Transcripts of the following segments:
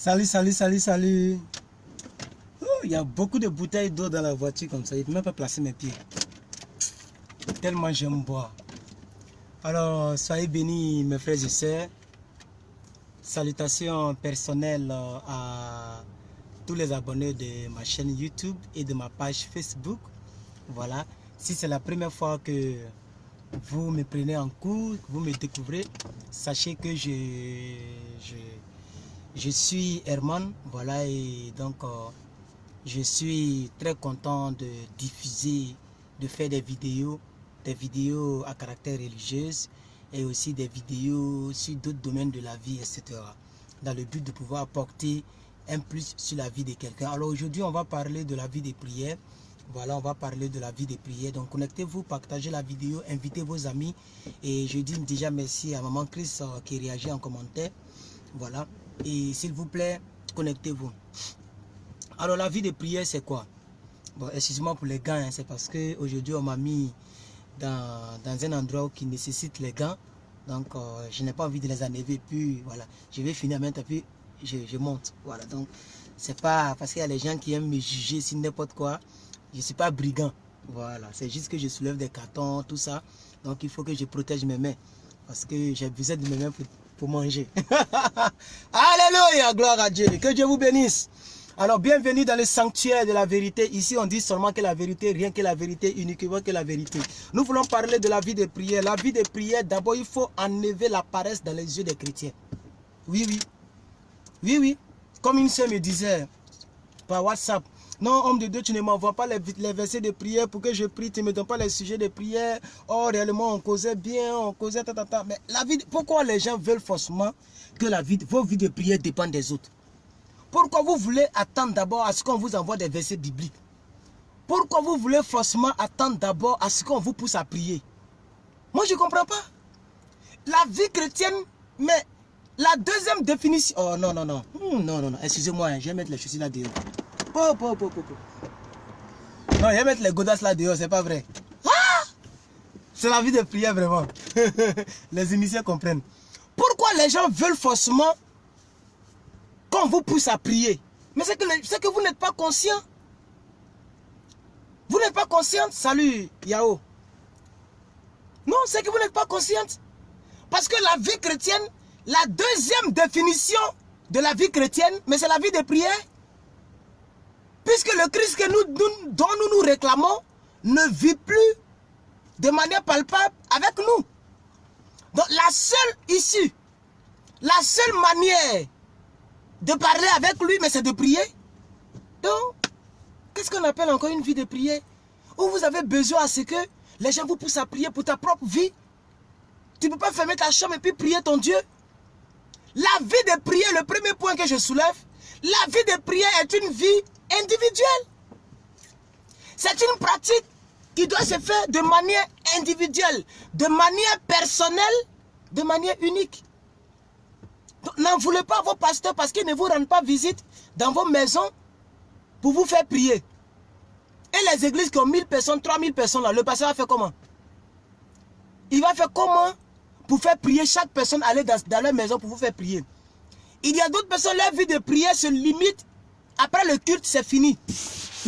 Salut, salut, salut, salut. Oh, il y a beaucoup de bouteilles d'eau dans la voiture comme ça. Je ne peux même pas placer mes pieds. Tellement j'aime boire. Alors, soyez bénis mes frères et sœurs. Salutations personnelles à tous les abonnés de ma chaîne YouTube et de ma page Facebook. Voilà. Si c'est la première fois que vous me prenez en cours, que vous me découvrez, sachez que je suis Herman. Voilà. Et donc, je suis très content de diffuser, de faire des vidéos à caractère religieux et aussi des vidéos sur d'autres domaines de la vie, etc. Dans le but de pouvoir apporter un plus sur la vie de quelqu'un. Alors aujourd'hui, on va parler de la vie des prières. Voilà, on va parler de la vie des prières. Donc connectez-vous, partagez la vidéo, invitez vos amis. Et je dis déjà merci à Maman Chris qui réagit en commentaire. Voilà. Et s'il vous plaît, connectez-vous. Alors la vie de prière c'est quoi? Bon, excusez-moi pour les gants, hein, c'est parce qu'aujourd'hui on m'a mis dans un endroit qui nécessite les gants. Donc je n'ai pas envie de les enlever, puis voilà, je vais finir maintenant, puis je monte. Voilà, donc c'est pas parce qu'il y a les gens qui aiment me juger sur n'importe quoi. Je ne suis pas brigand. Voilà, c'est juste que je soulève des cartons, tout ça. Donc il faut que je protège mes mains. Parce que j'ai besoin de mes mains pour manger. Alléluia, gloire à Dieu. Que Dieu vous bénisse. Alors, bienvenue dans le sanctuaire de la vérité. Ici, on dit seulement que la vérité, rien que la vérité, uniquement que la vérité. Nous voulons parler de la vie de prière. La vie de prière, d'abord, il faut enlever la paresse dans les yeux des chrétiens. Oui, oui. Oui, oui. Comme une sœur me disait par WhatsApp. Non, homme de Dieu, tu ne m'envoies pas les versets de prière pour que je prie. Tu ne me donnes pas les sujets de prière. Oh, réellement, on causait bien, on causait ta. Mais la vie, pourquoi les gens veulent forcément que vos vies de prière dépendent des autres? Pourquoi vous voulez attendre d'abord à ce qu'on vous envoie des versets bibliques? Pourquoi vous voulez forcément attendre d'abord à ce qu'on vous pousse à prier? Moi, je ne comprends pas. La vie chrétienne, mais la deuxième définition... Oh, non, non, non. Non, excusez-moi, hein, je vais mettre les chaussures là dehors. Non, je vais mettre les godasses là dehors, c'est pas vrai. Ah! C'est la vie de prière, vraiment. Les initiés comprennent. Pourquoi les gens veulent forcément qu'on vous pousse à prier? Mais c'est que vous n'êtes pas conscient. Vous n'êtes pas consciente. Salut, Yao. Non, c'est que vous n'êtes pas consciente. Parce que la vie chrétienne, la deuxième définition de la vie chrétienne, mais c'est la vie de prière. Puisque le Christ dont nous réclamons ne vit plus de manière palpable avec nous. Donc la seule issue, la seule manière de parler avec lui, mais c'est de prier. Donc, qu'est-ce qu'on appelle encore une vie de prière? Où vous avez besoin à ce que les gens vous poussent à prier pour ta propre vie. Tu ne peux pas fermer ta chambre et puis prier ton Dieu. La vie de prière, le premier point que je soulève, la vie de prière est une vie individuelle. C'est une pratique qui doit se faire de manière individuelle, de manière personnelle, de manière unique. N'en voulez pas à vos pasteurs parce qu'ils ne vous rendent pas visite dans vos maisons pour vous faire prier. Et les églises qui ont 1000 personnes, 3000 personnes, là, le pasteur va faire comment? Il va faire comment pour faire prier chaque personne, aller dans leur maison pour vous faire prier? Il y a d'autres personnes, leur vie de prière se limite, après le culte, c'est fini.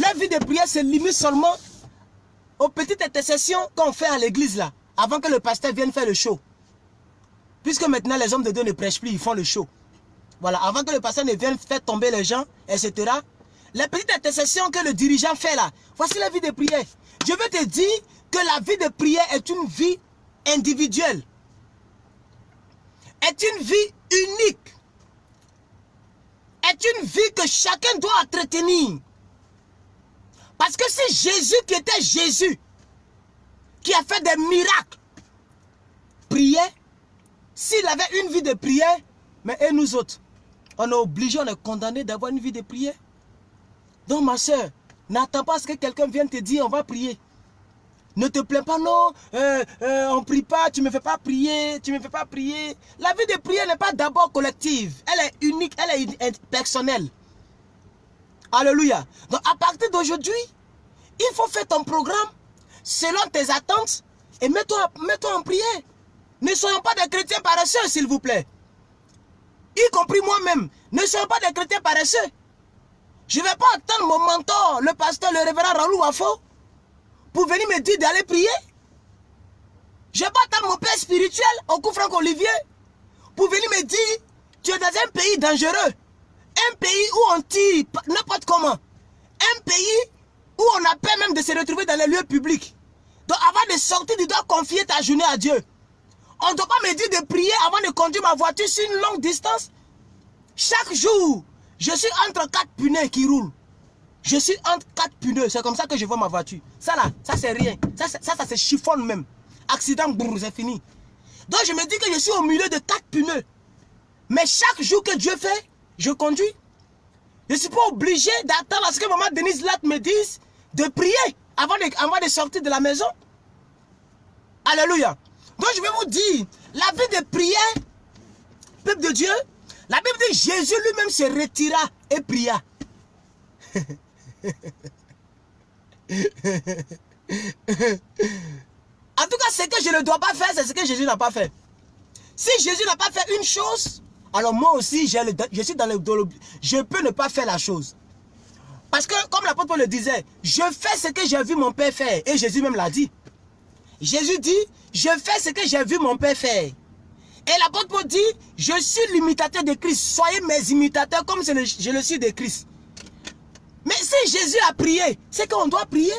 Leur vie de prière se limite seulement aux petites intercessions qu'on fait à l'église là, avant que le pasteur vienne faire le show. Puisque maintenant les hommes de Dieu ne prêchent plus, ils font le show. Voilà, avant que le pasteur ne vienne faire tomber les gens, etc. Les petites intercessions que le dirigeant fait là, voici la vie de prière. Je veux te dire que la vie de prière est une vie individuelle. Est une vie unique. Est une vie que chacun doit entretenir. Parce que c'est Jésus qui était Jésus, qui a fait des miracles, priait, s'il avait une vie de prière, mais et nous autres, on est obligés, on est condamnés d'avoir une vie de prière. Donc ma soeur, n'attends pas à ce que quelqu'un vienne te dire on va prier. Ne te plains pas, non, on ne prie pas, tu ne me fais pas prier, tu ne me fais pas prier. La vie de prière n'est pas d'abord collective, elle est unique, elle est personnelle. Alléluia. Donc à partir d'aujourd'hui, il faut faire ton programme selon tes attentes et mets-toi en prière. Ne soyons pas des chrétiens paresseux, s'il vous plaît. y compris moi-même, ne soyons pas des chrétiens paresseux. Je ne vais pas attendre mon mentor, le pasteur, le révérend Raoul Wafo, pour venir me dire d'aller prier. Je ne vais pas attendre mon père spirituel, Oku Franck Olivier, pour venir me dire, tu es dans un pays dangereux, un pays où on tire n'importe comment, un pays où on a peur même de se retrouver dans les lieux publics. Donc avant de sortir, tu dois confier ta journée à Dieu. On ne doit pas me dire de prier avant de conduire ma voiture sur une longue distance. Chaque jour, je suis entre 4 pneus qui roulent. Je suis entre 4 pneus, c'est comme ça que je vois ma voiture. Ça là, ça c'est rien. Ça se chiffonne même. Accident, c'est fini. Donc je me dis que je suis au milieu de 4 pneus. Mais chaque jour que Dieu fait, je conduis. Je ne suis pas obligé d'attendre à ce que maman Denise Latte me dise de prier avant de sortir de la maison. Alléluia. Donc je vais vous dire, la vie de prière, peuple de Dieu, la Bible dit Jésus lui-même se retira et pria. En tout cas, ce que je ne dois pas faire, c'est ce que Jésus n'a pas fait. Si Jésus n'a pas fait une chose, alors moi aussi, je suis dans le je peux ne pas faire la chose. Parce que, comme l'apôtre Paul le disait, je fais ce que j'ai vu mon Père faire. Et Jésus même l'a dit. Jésus dit, je fais ce que j'ai vu mon Père faire. Et l'apôtre Paul dit, je suis l'imitateur de Christ. Soyez mes imitateurs comme je le suis de Christ. Mais si Jésus a prié, c'est qu'on doit prier.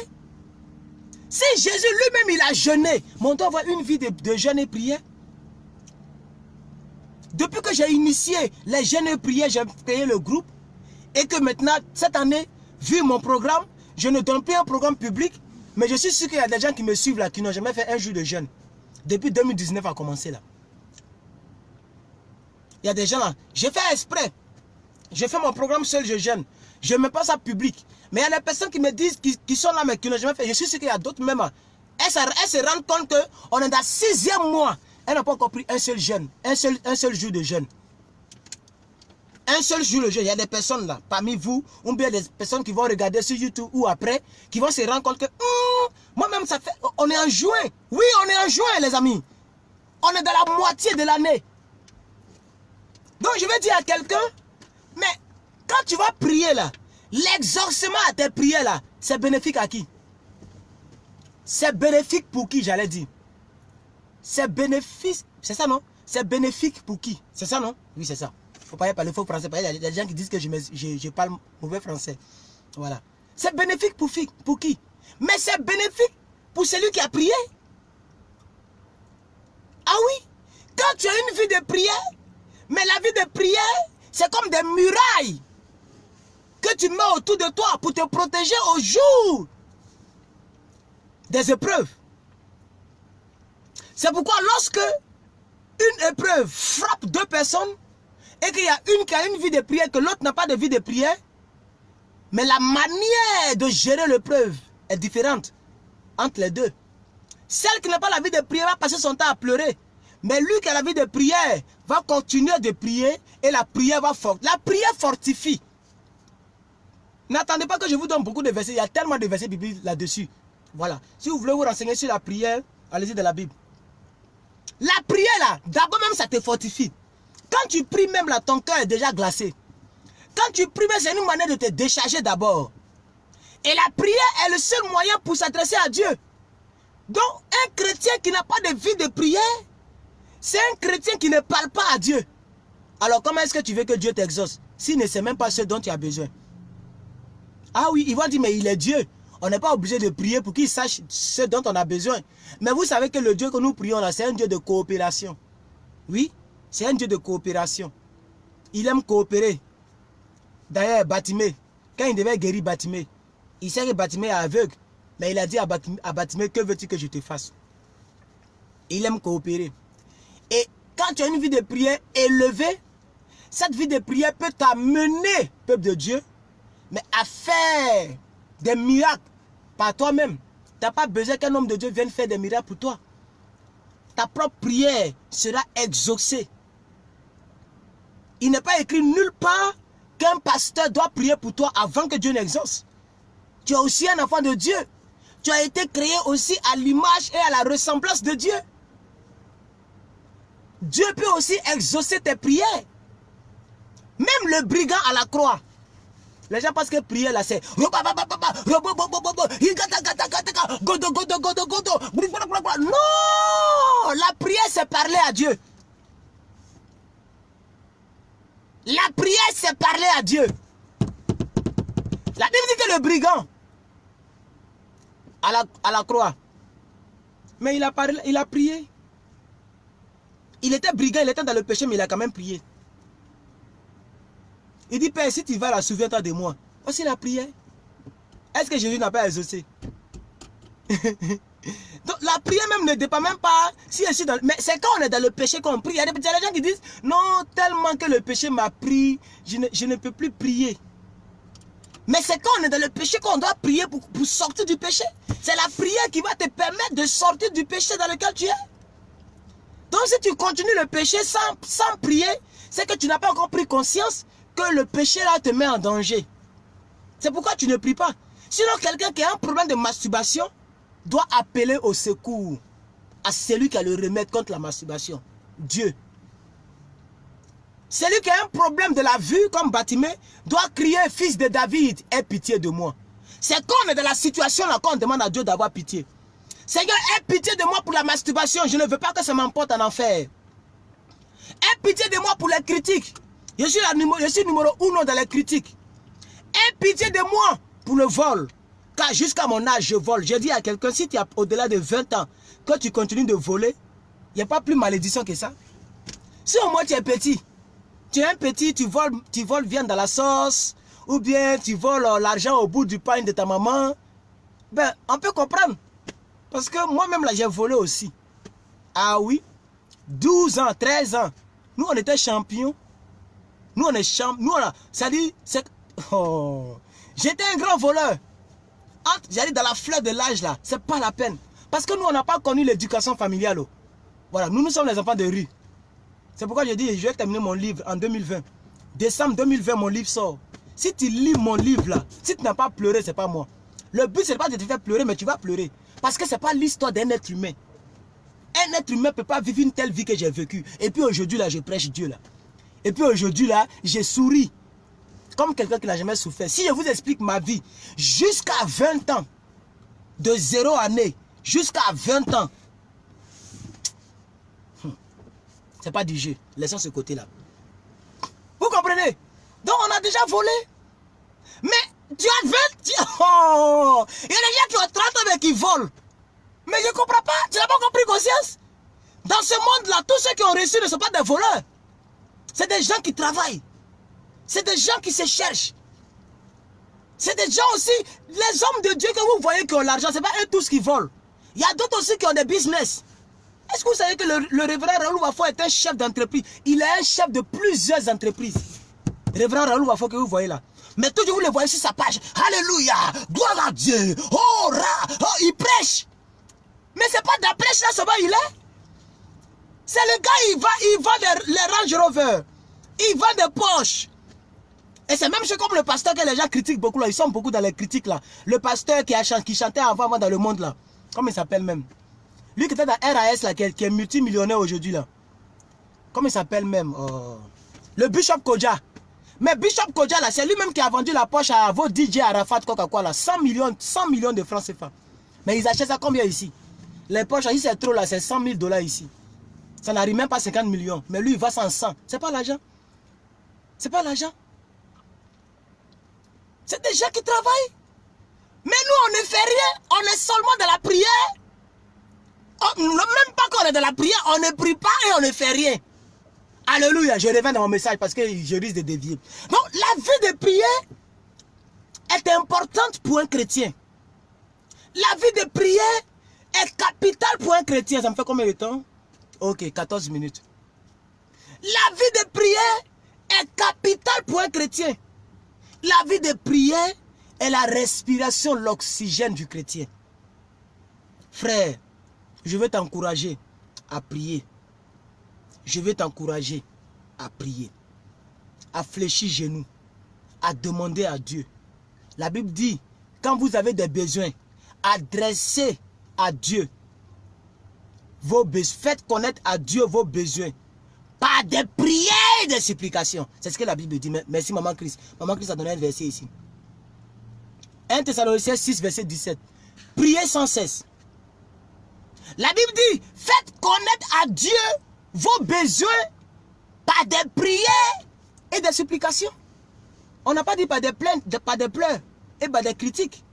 Si Jésus lui-même il a jeûné, mais on doit avoir une vie de jeûne et prière. Depuis que j'ai initié les jeûnes et prières, j'ai créé le groupe. Et que maintenant, cette année, vu mon programme, je ne donne plus un programme public. Mais je suis sûr qu'il y a des gens qui me suivent là, qui n'ont jamais fait un jour de jeûne. Depuis 2019 a commencé là. Il y a des gens là, j'ai fait exprès. Je fais mon programme seul, je jeûne. Je ne mets pas ça public. Mais il y a des personnes qui me disent, qui sont là, mais qui n'ont jamais fait. Je suis sûr qu'il y a d'autres même. Elles se rendent compte qu'on est dans le 6e mois. Elles n'ont pas encore pris un seul jeûne. Un seul jour de jeûne. Un seul jour de jeûne. Il y a des personnes là, parmi vous, ou bien des personnes qui vont regarder sur YouTube ou après, qui vont se rendre compte que, moi-même, ça fait, on est en juin. Oui, on est en juin, les amis. On est dans la moitié de l'année. Donc, je vais dire à quelqu'un, mais quand tu vas prier là, l'exaucement à tes prières là, c'est bénéfique à qui? C'est bénéfique pour qui, j'allais dire? C'est bénéfique, c'est ça non? C'est bénéfique pour qui? C'est ça non? Oui, c'est ça. Faut pas y parler faux français. Il y a des gens qui disent que je parle mauvais français. Voilà. C'est bénéfique pour qui? Mais c'est bénéfique pour celui qui a prié. Ah oui? Quand tu as une vie de prière, mais la vie de prière, c'est comme des murailles que tu mets autour de toi pour te protéger au jour des épreuves. C'est pourquoi lorsque une épreuve frappe 2 personnes et qu'il y a une qui a une vie de prière, que l'autre n'a pas de vie de prière, mais la manière de gérer l'épreuve est différente entre les deux. Celle qui n'a pas la vie de prière va passer son temps à pleurer. Mais lui qui a la vie de prière va continuer de prier et la prière va fortifier. La prière fortifie. N'attendez pas que je vous donne beaucoup de versets. Il y a tellement de versets bibliques là-dessus. Voilà. Si vous voulez vous renseigner sur la prière, allez-y de la Bible. La prière là, d'abord même ça te fortifie. Quand tu pries même là, ton cœur est déjà glacé. Quand tu pries, c'est une manière de te décharger d'abord. Et la prière est le seul moyen pour s'adresser à Dieu. Donc un chrétien qui n'a pas de vie de prière, c'est un chrétien qui ne parle pas à Dieu. Alors comment est-ce que tu veux que Dieu t'exauce s'il ne sait même pas ce dont tu as besoin? Ah oui, ils vont dire mais il est Dieu. On n'est pas obligé de prier pour qu'il sache ce dont on a besoin. Mais vous savez que le Dieu que nous prions là, c'est un Dieu de coopération. Oui, c'est un Dieu de coopération. Il aime coopérer. D'ailleurs, Batimée, quand il devait guérir Batimée, il sait que Batimée est aveugle. Mais il a dit à Batimée, que veux-tu que je te fasse? Il aime coopérer. Et quand tu as une vie de prière élevée, cette vie de prière peut t'amener, peuple de Dieu, mais à faire des miracles par toi-même. Tu n'as pas besoin qu'un homme de Dieu vienne faire des miracles pour toi. Ta propre prière sera exaucée. Il n'est pas écrit nulle part qu'un pasteur doit prier pour toi avant que Dieu n'exauce. Tu es aussi un enfant de Dieu. Tu as été créé aussi à l'image et à la ressemblance de Dieu. Dieu peut aussi exaucer tes prières. Même le brigand à la croix. Les gens pensent que prier là c'est... Non, la prière c'est parler à Dieu. La prière c'est parler à Dieu. La Bible dit que le brigand à la croix, mais il a prié. Il était brigand, il était dans le péché, mais il a quand même prié. Il dit, Père, si tu vas là, souviens-toi de moi. Aussi la prière. Est-ce que Jésus n'a pas exaucé? Donc la prière même ne dépend même pas si je suis dans... Mais c'est quand on est dans le péché qu'on prie. Il y a des gens qui disent, non, tellement que le péché m'a pris, je ne peux plus prier. Mais c'est quand on est dans le péché qu'on doit prier pour sortir du péché. C'est la prière qui va te permettre de sortir du péché dans lequel tu es. Donc si tu continues le péché sans prier, c'est que tu n'as pas encore pris conscience que le péché là te met en danger. C'est pourquoi tu ne pries pas. Sinon quelqu'un qui a un problème de masturbation doit appeler au secours à celui qui a le remède contre la masturbation. Dieu. Celui qui a un problème de la vue comme Bartimée doit crier, fils de David, aie pitié de moi. C'est quand on est dans la situation là qu'on demande à Dieu d'avoir pitié. Seigneur, aie pitié de moi pour la masturbation. Je ne veux pas que ça m'emporte en enfer. Aie pitié de moi pour les critiques. Je suis numéro 1 dans les critiques. Aie pitié de moi pour le vol. Car jusqu'à mon âge, je vole. J'ai dit à quelqu'un, si tu as au-delà de 20 ans, que tu continues de voler, il n'y a pas plus malédiction que ça. Si au moins tu es petit, tu es un petit, tu voles viande dans la sauce, ou bien tu voles l'argent au bout du pain de ta maman, ben on peut comprendre. Parce que moi-même là, j'ai volé aussi. Ah oui, 12 ans, 13 ans. Nous, on était champions. Nous, on est champions. Nous, on a... C'est-à-dire... Oh, j'étais un grand voleur. J'allais dans la fleur de l'âge là. C'est pas la peine. Parce que nous, on n'a pas connu l'éducation familiale. Oh. Voilà, nous sommes les enfants de rue. C'est pourquoi je dis, je vais terminer mon livre en 2020. Décembre 2020, mon livre sort. Si tu lis mon livre là, si tu n'as pas pleuré, c'est pas moi. Le but, c'est pas de te faire pleurer, mais tu vas pleurer. Parce que c'est pas l'histoire d'un être humain. Un être humain ne peut pas vivre une telle vie que j'ai vécue. Et puis aujourd'hui, là, je prêche Dieu, là. Et puis aujourd'hui, là, j'ai souri. Comme quelqu'un qui n'a jamais souffert. Si je vous explique ma vie, jusqu'à 20 ans, de 0 année, jusqu'à 20 ans, c'est pas du jeu. Laissons ce côté-là. Vous comprenez? Donc, on a déjà volé. Mais tu as 20... Oh, il y a des gens qui ont 30 ans mais qui volent. Mais je ne comprends pas. Tu n'as pas compris conscience? Dans ce monde-là, tous ceux qui ont réussi ne sont pas des voleurs. C'est des gens qui travaillent. C'est des gens qui se cherchent. C'est des gens aussi, les hommes de Dieu que vous voyez qui ont l'argent, ce n'est pas eux tous qui volent. Il y a d'autres aussi qui ont des business. Est-ce que vous savez que le révérend Raoul Wafo est un chef d'entreprise? Il est un chef de plusieurs entreprises. Le révérend Raoul Wafo que vous voyez là. Mais toujours vous le voyez sur sa page. Alléluia, gloire à Dieu. Oh, il prêche. Mais c'est pas de la prêche là seulement il est. C'est le gars, il vend les Range Rover. Il vend des Porsche. Et c'est même chose comme le pasteur que les gens critiquent beaucoup là. Ils sont beaucoup dans les critiques là. Le pasteur qui chantait avant dans le monde là. Comment il s'appelle même? Lui qui était dans RAS là, qui est multimillionnaire aujourd'hui là. Comment il s'appelle même? Le Bishop Kodja. Mais Bishop Kodja là, c'est lui-même qui a vendu la Porsche à vos DJ Arafat Coca-Cola. 100 millions de francs CFA. Mais ils achètent ça combien ici? Les Porsche, ici c'est trop là, c'est 100 000 $ ici. Ça n'arrive même pas à 50 millions. Mais lui, il va sans 100. C'est pas l'argent. C'est pas l'argent. C'est des gens qui travaillent. Mais nous, on ne fait rien. On est seulement dans la prière. Même pas qu'on est dans la prière, on ne prie pas et on ne fait rien. Alléluia. Je reviens dans mon message parce que je risque de dévier. Donc, la vie de prière est importante pour un chrétien. La vie de prière est capitale pour un chrétien. Ça me fait combien de temps? Ok, 14 minutes. La vie de prière est capitale pour un chrétien. La vie de prière est la respiration, l'oxygène du chrétien. Frère, je veux t'encourager à prier. Je veux t'encourager à prier. À fléchir genoux. À demander à Dieu. La Bible dit, quand vous avez des besoins, adressez à Dieu vos besoins. Faites connaître à Dieu vos besoins. Par des prières et des supplications. C'est ce que la Bible dit. Merci Maman Christ. Maman Christ a donné un verset ici. 1 Thessaloniciens 6, verset 17. Priez sans cesse. La Bible dit, faites connaître à Dieu vos besoins par des prières et des supplications. On n'a pas dit par des plaintes, par des pleurs et par des critiques.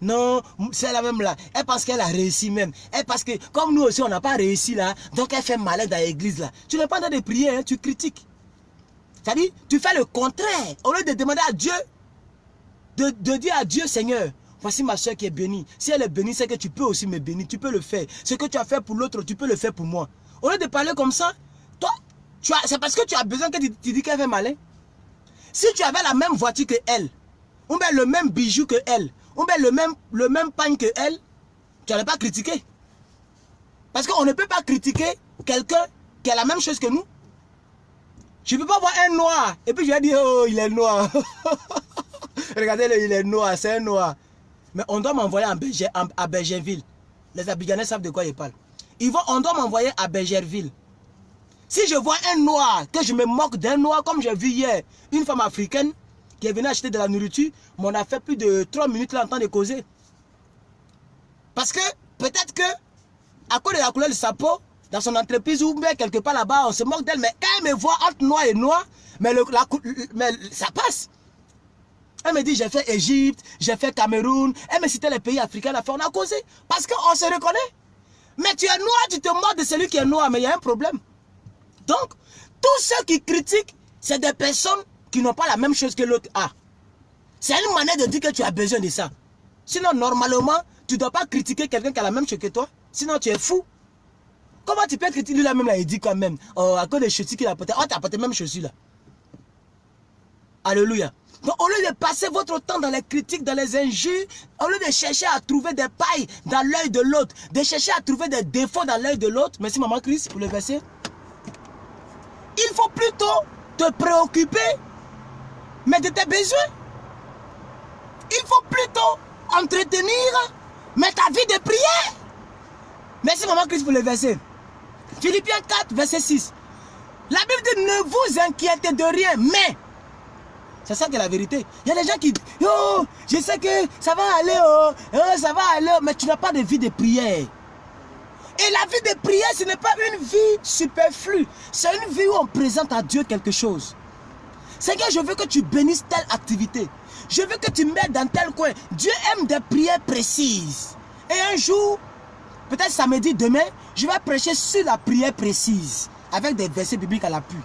Non, c'est la même là. Elle pense qu'elle a réussi même. Elle parce que comme nous aussi on n'a pas réussi là, donc elle fait malin dans l'église là. Tu n'es pas en train de prier, hein, tu critiques. C'est-à-dire, tu fais le contraire. Au lieu de demander à Dieu, de dire à Dieu, Seigneur, voici ma soeur qui est bénie. Si elle est bénie, c'est que tu peux aussi me bénir. Tu peux le faire. Ce que tu as fait pour l'autre, tu peux le faire pour moi. Au lieu de parler comme ça, toi, c'est parce que tu as besoin que tu dis qu'elle fait malin. Si tu avais la même voiture que elle, ou bien le même bijou que elle, ou bien le même pagne que elle, tu n'allais pas critiquer. Parce qu'on ne peut pas critiquer quelqu'un qui a la même chose que nous. Je ne peux pas voir un noir et puis je vais dire, oh, il est noir. Regardez-le, il est noir, c'est un noir. Mais on doit m'envoyer à Bergerville. Les Abidjanais savent de quoi ils parlent. On doit m'envoyer à Bergerville. Si je vois un noir, que je me moque d'un noir, comme j'ai vu hier, une femme africaine qui est venue acheter de la nourriture, mais on a fait plus de 3 minutes là en train de causer. Parce que peut-être que, à cause de la couleur de sa peau, dans son entreprise ou bien quelque part là-bas, on se moque d'elle, mais quand elle me voit entre noir et noir, mais ça passe. Elle me dit, j'ai fait Égypte, j'ai fait Cameroun, elle me citait les pays africains, on a causé, parce qu'on se reconnaît. Mais tu es noir, tu te moques de celui qui est noir, mais il y a un problème. Donc, tous ceux qui critiquent, c'est des personnes qui n'ont pas la même chose que l'autre a. C'est une manière de dire que tu as besoin de ça. Sinon, normalement, tu ne dois pas critiquer quelqu'un qui a la même chose que toi. Sinon, tu es fou. Comment tu peux critiquer lui là même là, il dit quand même, oh, à cause des chaussures qu'il a portées, oh, tu as porté même chaussures là. Alléluia. Donc, au lieu de passer votre temps dans les critiques, dans les injures, au lieu de chercher à trouver des pailles dans l'œil de l'autre, de chercher à trouver des défauts dans l'œil de l'autre, merci Maman Christ pour le verset, il faut plutôt te préoccuper, mais de tes besoins. Il faut plutôt entretenir, mais ta vie de prière. Merci Maman Christ pour le verset. Philippiens 4, verset 6. La Bible dit, ne vous inquiétez de rien, mais... C'est ça qui est la vérité. Il y a des gens qui disent, oh, je sais que ça va aller, ça va aller, mais tu n'as pas de vie de prière. Et la vie de prière, ce n'est pas une vie superflue. C'est une vie où on présente à Dieu quelque chose. Seigneur, je veux que tu bénisses telle activité. Je veux que tu m'aides dans tel coin. Dieu aime des prières précises. Et un jour, peut-être samedi, demain, je vais prêcher sur la prière précise. Avec des versets bibliques à l'appui.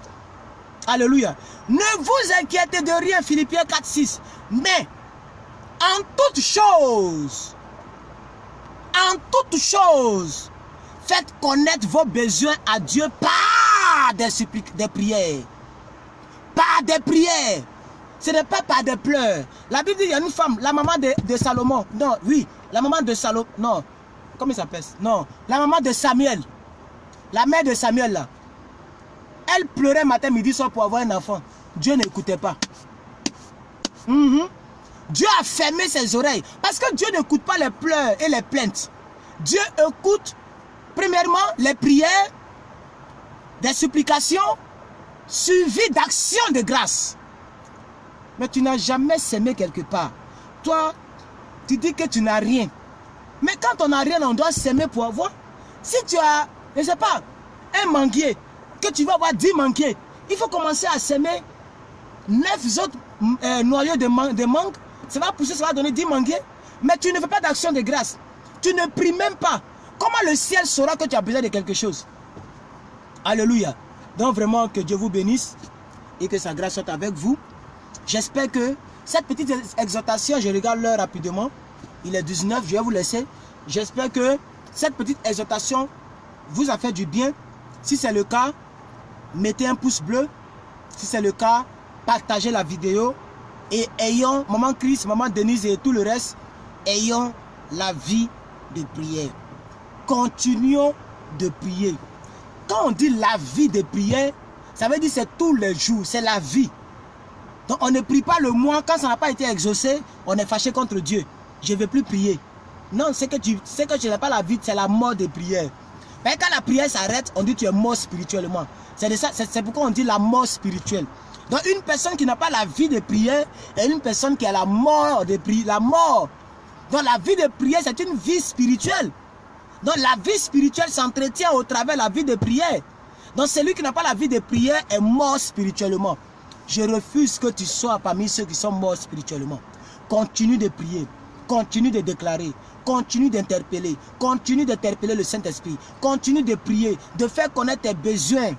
Alléluia. Ne vous inquiétez de rien, Philippiens 4, 6. Mais, en toute chose, faites connaître vos besoins à Dieu par des prières. Par des prières. Ce n'est pas par des pleurs. La Bible dit, il y a une femme, la maman de Salomon. Non, oui, la maman de Salomon. Non, comment il s'appelle? Non, la maman de Samuel. La mère de Samuel là. Elle pleurait matin, midi, soir pour avoir un enfant. Dieu n'écoutait pas. Dieu a fermé ses oreilles. Parce que Dieu n'écoute pas les pleurs et les plaintes. Dieu écoute, premièrement, les prières, des supplications, suivies d'actions de grâce. Mais tu n'as jamais semé quelque part. Toi, tu dis que tu n'as rien. Mais quand on n'a rien, on doit s'aimer pour avoir. Si tu as, je ne sais pas, un manguier, que tu vas avoir 10 manguiers, il faut commencer à semer 9 autres noyaux de mangue. Ça va pousser, ça va donner 10 manguiers. Mais tu ne fais pas d'action de grâce. Tu ne pries même pas. Comment le ciel saura que tu as besoin de quelque chose? Alléluia. Donc vraiment que Dieu vous bénisse et que sa grâce soit avec vous. J'espère que cette petite exhortation, je regarde l'heure rapidement. Il est 19, je vais vous laisser. J'espère que cette petite exhortation vous a fait du bien. Si c'est le cas, mettez un pouce bleu. Si c'est le cas, partagez la vidéo. Et ayons, Maman Christ, Maman Denise et tout le reste, ayons la vie de prière. Continuons de prier. Quand on dit la vie de prière, ça veut dire c'est tous les jours, c'est la vie. Donc on ne prie pas le mois, quand ça n'a pas été exaucé, on est fâché contre Dieu. Je ne veux plus prier. Non, c'est que tu n'as pas la vie, c'est la mort de prière. Mais quand la prière s'arrête, on dit que tu es mort spirituellement. C'est pourquoi on dit la mort spirituelle. Donc une personne qui n'a pas la vie de prière est une personne qui a la mort de prière. La mort. Donc la vie de prière, c'est une vie spirituelle. Donc la vie spirituelle s'entretient au travers de la vie de prière. Donc celui qui n'a pas la vie de prière est mort spirituellement. Je refuse que tu sois parmi ceux qui sont morts spirituellement. Continue de prier, continue de déclarer, continue d'interpeller le Saint-Esprit, continue de prier, de faire connaître tes besoins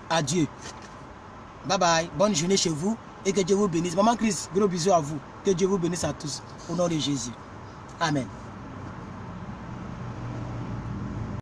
à Dieu. Bye bye, bonne journée chez vous et que Dieu vous bénisse. Maman Chris, gros bisous à vous. Que Dieu vous bénisse à tous. Au nom de Jésus. Amen.